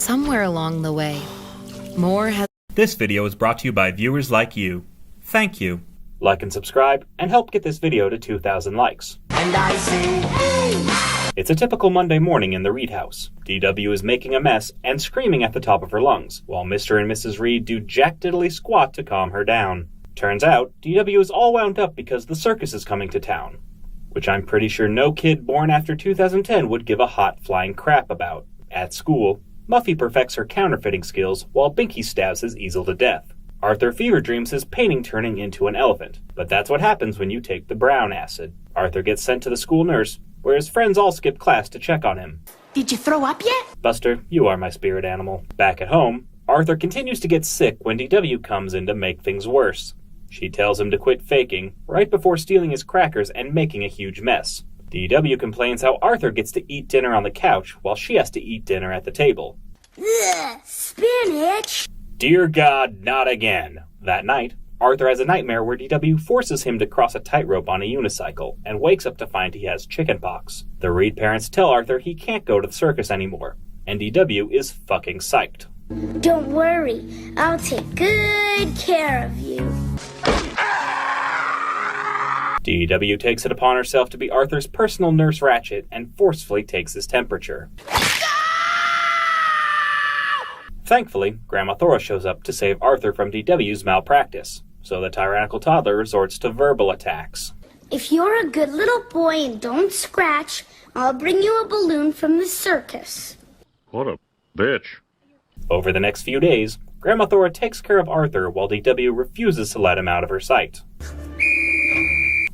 Somewhere along the way, more has... This video is brought to you by viewers like you. Thank you. Like and subscribe, and help get this video to 2,000 likes. And I say, hey! It's a typical Monday morning in the Reed house. DW is making a mess and screaming at the top of her lungs, while Mr. and Mrs. Reed do jack diddly squat to calm her down. Turns out, DW is all wound up because the circus is coming to town, which I'm pretty sure no kid born after 2010 would give a hot flying crap about. At school, Muffy perfects her counterfeiting skills while Binky stabs his easel to death. Arthur fever dreams his painting turning into an elephant, but that's what happens when you take the brown acid. Arthur gets sent to the school nurse, where his friends all skip class to check on him. Did you throw up yet? Buster, you are my spirit animal. Back at home, Arthur continues to get sick when DW comes in to make things worse. She tells him to quit faking, right before stealing his crackers and making a huge mess. DW complains how Arthur gets to eat dinner on the couch while she has to eat dinner at the table. Ugh, spinach! Dear God, not again. That night, Arthur has a nightmare where DW forces him to cross a tightrope on a unicycle and wakes up to find he has chickenpox. The Reed parents tell Arthur he can't go to the circus anymore, and DW is fucking psyched. Don't worry, I'll take good care of you. DW takes it upon herself to be Arthur's personal nurse Ratchet and forcefully takes his temperature. Thankfully, Grandma Thora shows up to save Arthur from DW's malpractice, so the tyrannical toddler resorts to verbal attacks. If you're a good little boy and don't scratch, I'll bring you a balloon from the circus. What a bitch. Over the next few days, Grandma Thora takes care of Arthur while DW refuses to let him out of her sight.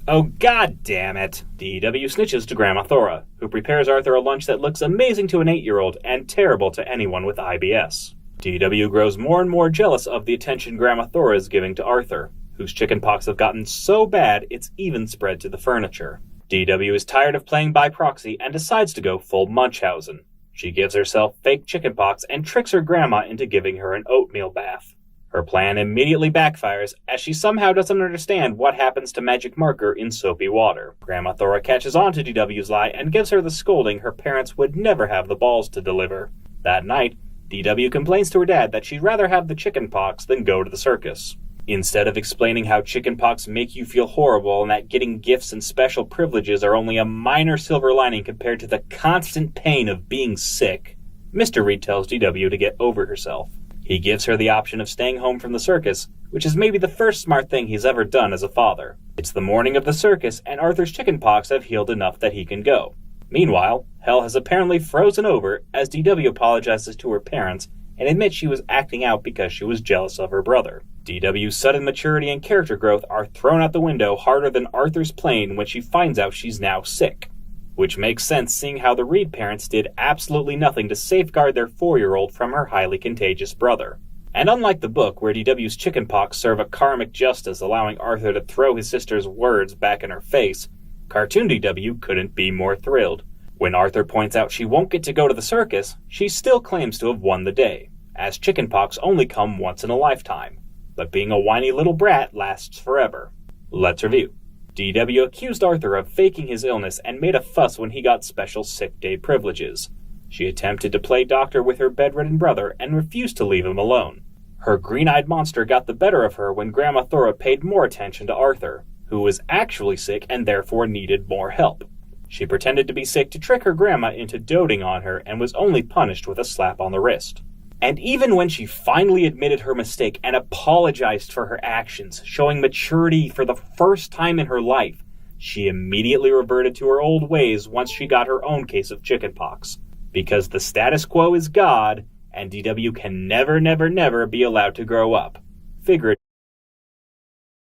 Oh, god damn it! DW snitches to Grandma Thora, who prepares Arthur a lunch that looks amazing to an 8-year-old and terrible to anyone with IBS. DW grows more and more jealous of the attention Grandma Thora is giving to Arthur, whose chickenpox have gotten so bad it's even spread to the furniture. DW is tired of playing by proxy and decides to go full Munchausen. She gives herself fake chickenpox and tricks her grandma into giving her an oatmeal bath. Her plan immediately backfires, as she somehow doesn't understand what happens to magic marker in soapy water. Grandma Thora catches on to DW's lie and gives her the scolding her parents would never have the balls to deliver. That night, DW complains to her dad that she'd rather have the chickenpox than go to the circus. Instead of explaining how chickenpox make you feel horrible and that getting gifts and special privileges are only a minor silver lining compared to the constant pain of being sick, Mr. Reed tells DW to get over herself. He gives her the option of staying home from the circus, which is maybe the first smart thing he's ever done as a father. It's the morning of the circus, and Arthur's chickenpox have healed enough that he can go. Meanwhile, hell has apparently frozen over as DW apologizes to her parents and admits she was acting out because she was jealous of her brother. DW's sudden maturity and character growth are thrown out the window harder than Arthur's plane when she finds out she's now sick. Which makes sense seeing how the Reed parents did absolutely nothing to safeguard their 4-year-old from her highly contagious brother. And unlike the book, where DW's chickenpox serve a karmic justice allowing Arthur to throw his sister's words back in her face, cartoon DW couldn't be more thrilled. When Arthur points out she won't get to go to the circus, she still claims to have won the day, as chickenpox only come once in a lifetime. But being a whiny little brat lasts forever. Let's review. DW accused Arthur of faking his illness and made a fuss when he got special sick day privileges. She attempted to play doctor with her bedridden brother and refused to leave him alone. Her green-eyed monster got the better of her when Grandma Thora paid more attention to Arthur, who was actually sick and therefore needed more help. She pretended to be sick to trick her grandma into doting on her and was only punished with a slap on the wrist. And even when she finally admitted her mistake and apologized for her actions, showing maturity for the first time in her life, she immediately reverted to her old ways once she got her own case of chickenpox. Because the status quo is God, and DW can never be allowed to grow up. Figuratively.